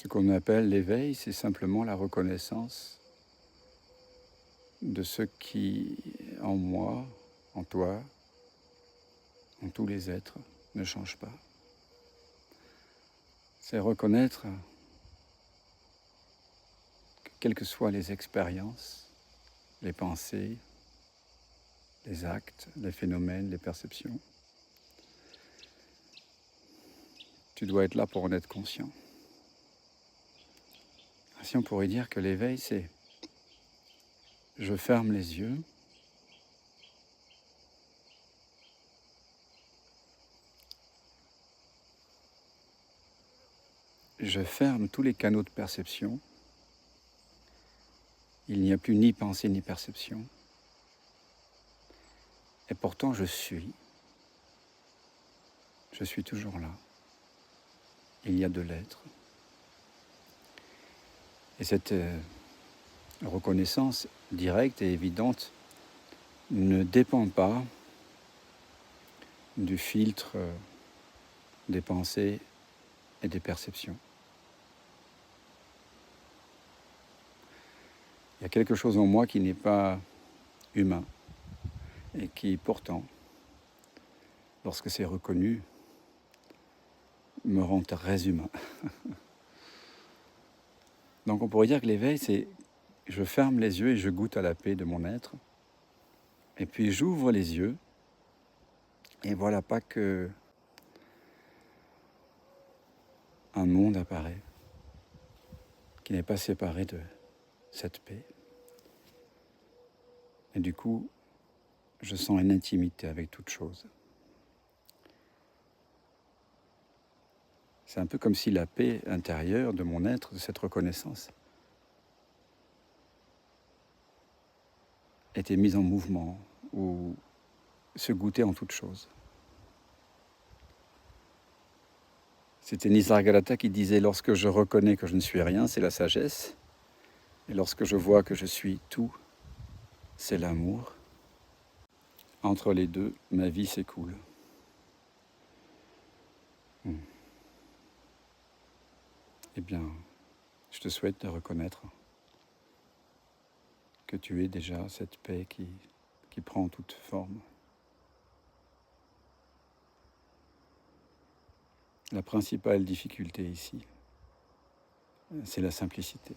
Ce qu'on appelle l'éveil, c'est simplement la reconnaissance de ce qui, en moi, en toi, en tous les êtres, ne change pas. C'est reconnaître que quelles que soient les expériences, les pensées, les actes, les phénomènes, les perceptions, tu dois être là pour en être conscient. Ainsi, on pourrait dire que l'éveil, c'est je ferme les yeux, je ferme tous les canaux de perception, il n'y a plus ni pensée ni perception, et pourtant je suis toujours là, il y a de l'être. Et cette reconnaissance directe et évidente ne dépend pas du filtre des pensées et des perceptions. Il y a quelque chose en moi qui n'est pas humain et qui pourtant, lorsque c'est reconnu, me rend très humain. Donc on pourrait dire que l'éveil, c'est je ferme les yeux et je goûte à la paix de mon être. Et puis j'ouvre les yeux et voilà pas que un monde apparaît qui n'est pas séparé de cette paix. Et du coup, je sens une intimité avec toute chose. C'est un peu comme si la paix intérieure de mon être, de cette reconnaissance, était mise en mouvement ou se goûtait en toute chose. C'était Nisargadatta qui disait « Lorsque je reconnais que je ne suis rien, c'est la sagesse. Et lorsque je vois que je suis tout, c'est l'amour. Entre les deux, ma vie s'écoule. » Eh bien, je te souhaite de reconnaître que tu es déjà cette paix qui prend toute forme. La principale difficulté ici, c'est la simplicité.